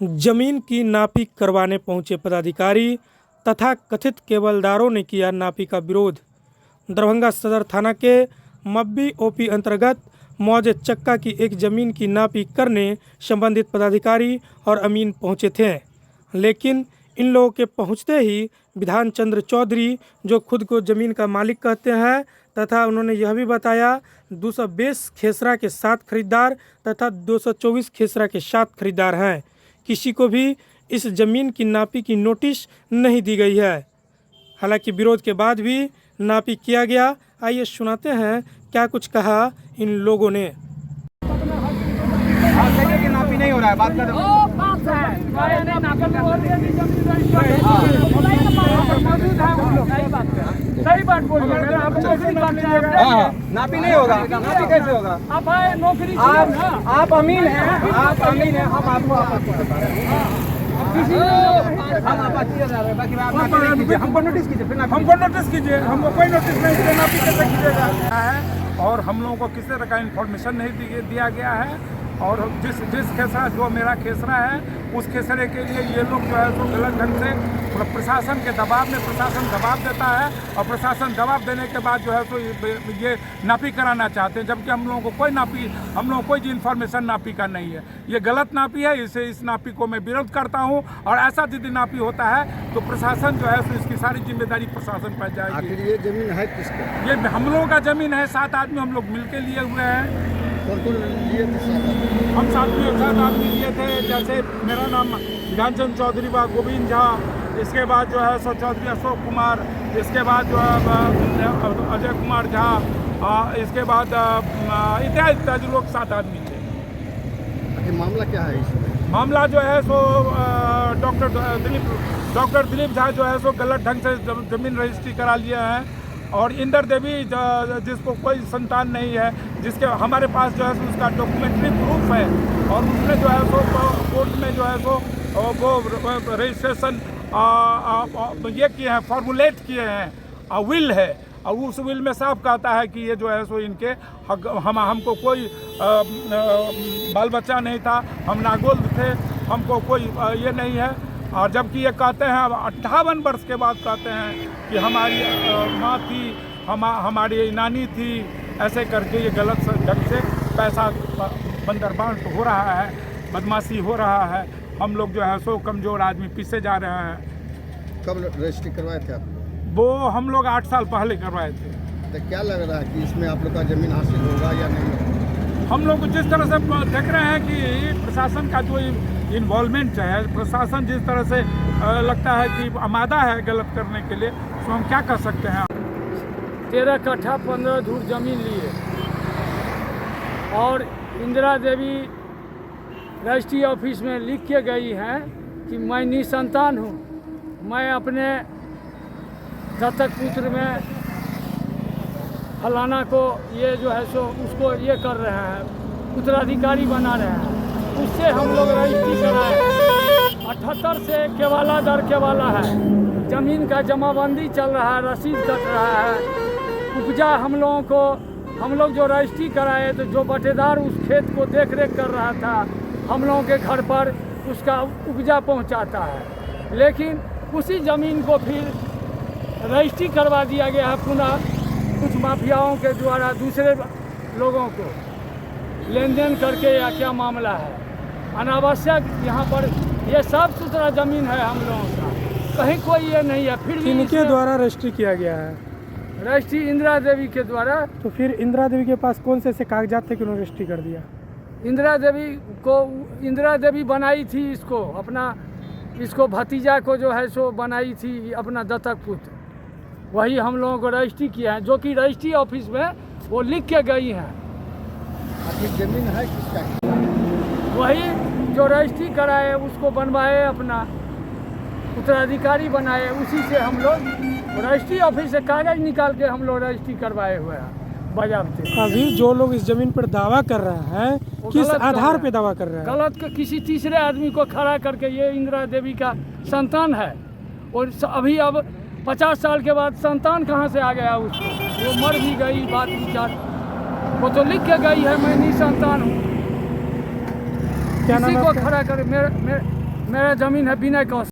जमीन की नापी करवाने पहुंचे पदाधिकारी तथा कथित केबलदारों ने किया नापी का विरोध। दरभंगा सदर थाना के मब्बी ओपी अंतर्गत मौजे चक्का की एक ज़मीन की नापी करने संबंधित पदाधिकारी और अमीन पहुंचे थे, लेकिन इन लोगों के पहुंचते ही विधान चंद्र चौधरी, जो खुद को ज़मीन का मालिक कहते हैं तथा उन्होंने यह भी बताया 220 खेसरा के 7 खरीदार तथा 224 खेसरा के 7 खरीदार हैं, किसी को भी इस ज़मीन की नापी की नोटिस नहीं दी गई है। हालांकि विरोध के बाद भी नापी किया गया। आइए सुनाते हैं क्या कुछ कहा इन लोगों ने। नापी नहीं हो रहा है, बात कर सही बात बोल रहे हैं। नापी नहीं होगा, नापी कैसे होगा? आप आए नौकरी, आप अमीन हैं, आप अमीन हैं, हम आपको आपत्ति बता रहे हैं। हम आपत्ति बता रहे हैं, बाकी आप नापी नहीं कीजिए, हमको नोटिस कीजिए, फिर हमको नोटिस कीजिए, हमको कोई नोटिस नहीं कीजिए, नापी कैसे कीजिएगा है। और हम लोगों को किसी तरह का इन्फॉर्मेशन नहीं दिया गया है। और जिस खेसरा, जो मेरा खेसरा है, उस खेसरे के लिए ये लोग जो है तो गलत ढंग से प्रशासन के दबाव में, प्रशासन दबाव देता है और प्रशासन दबाव देने के बाद जो है तो ये नापी कराना चाहते हैं, जबकि हम लोगों को कोई नापी, हम लोगों को कोई इन्फॉर्मेशन नापी का नहीं है। ये गलत नापी है, इस नापी को मैं विरोध करता हूँ। और ऐसा यदि नापी होता है तो प्रशासन जो है तो इसकी सारी जिम्मेदारी प्रशासन पर जाएगी। आखिर ये जमीन है किसका? ये हम लोगों का जमीन है, 7 आदमी हम लोग मिल के लिए हुए हैं। कौन लिए थे? हम 7 आदमी लिए थे, जैसे मेरा नाम ज्ञानचंद चौधरी व गोविंद झा, इसके बाद जो है सो चौधरी अशोक कुमार, इसके बाद जो है अजय कुमार झा, इसके बाद इत्यादि लोग 7 आदमी थे। मामला क्या है इसमें? मामला जो है सो डॉक्टर दिलीप झा जो है सो गलत ढंग से जमीन रजिस्ट्री करा लिया है। और इंदर देवी जिसको कोई संतान नहीं है, जिसके हमारे पास जो है सो उसका डॉक्यूमेंट्री प्रूफ है, और उसने जो है सो कोर्ट में जो है सो वो रजिस्ट्रेशन ये किए हैं, फॉर्मुलेट किए हैं, विल है। और उस विल में साफ कहता है कि ये जो है सो इनके हमको कोई बाल बच्चा नहीं था, हम नागोद थे, हमको कोई ये नहीं है। और जबकि ये कहते हैं 58 वर्ष के बाद कहते हैं कि हमारी माँ थी, हमारी नानी थी, ऐसे करके ये गलत ढंग से पैसा बंदरबांट हो रहा है, बदमाशी हो रहा है। हम लोग जो है सो कमज़ोर आदमी पीछे जा रहे हैं। कब रजिस्ट्री करवाए थे आप? वो हम लोग 8 साल पहले करवाए थे। तो क्या लग रहा है कि इसमें आप लोग का ज़मीन हासिल होगा या नहीं होगा? हम लोग जिस तरह से देख रहे हैं कि प्रशासन का जो इन्वॉल्वमेंट है, प्रशासन जिस तरह से लगता है कि आमादा है गलत करने के लिए, तो हम क्या कर सकते हैं। 13 कट्ठा 15 धूर जमीन लिए और इंदिरा देवी रजिस्ट्री ऑफिस में लिख के गई हैं कि मैं निसंतान हूँ, मैं अपने दत्तक पुत्र में फलाना को ये जो है सो उसको ये कर रहे हैं, उत्तराधिकारी बना रहे हैं। उससे हम लोग रजिस्ट्री कराए। 78 से केवाला दर केवाला है, ज़मीन का जमाबंदी चल रहा है, रसीद कट रहा है। उपजा हम लोग जो रजिस्ट्री कराए तो जो बटेदार उस खेत को देख रेख कर रहा था, हम लोगों के घर पर उसका उपजा पहुंचाता है। लेकिन उसी ज़मीन को फिर रजिस्ट्री करवा दिया गया है पुनः कुछ माफियाओं के द्वारा, दूसरे लोगों को लेन देन करके, या क्या मामला है। अनावश्यक यहाँ पर ये साफ सुथरा ज़मीन है हम लोगों का, कहीं कोई ये नहीं है। फिर भी इनके द्वारा रजिस्ट्री किया गया है, रजिस्ट्री इंदिरा देवी के द्वारा। तो फिर इंदिरा देवी के पास कौन से कागजात थे कि उन्होंने रजिस्ट्री कर दिया? इंदिरा देवी बनाई थी इसको भतीजा को जो है सो बनाई थी अपना दत्तक पुत्र, वही हम लोगों को रजिस्ट्री किया है, जो कि रजिस्ट्री ऑफिस में वो लिख के गई हैं। आखिर जमीन है किसका? वही जो रजिस्ट्री कराए उसको बनवाए, अपना उत्तराधिकारी बनाए, उसी से हम लोग रजिस्ट्री ऑफिस से कागज निकाल के हम लोग रजिस्ट्री करवाए हुए हैं बजाबते। अभी जो लोग इस जमीन पर दावा कर रहे हैं, किस आधार पे दावा कर रहे हैं? गलत के किसी तीसरे आदमी को खड़ा करके ये इंदिरा देवी का संतान है, और अभी अब 50 साल के बाद संतान कहाँ से आ गया उसको? वो मर भी गई, बात विचार वो तो लिख के गई है मैं निसंतान हूँ। किसी को खड़ा कर मेरा ज़मीन है विनय कौशल।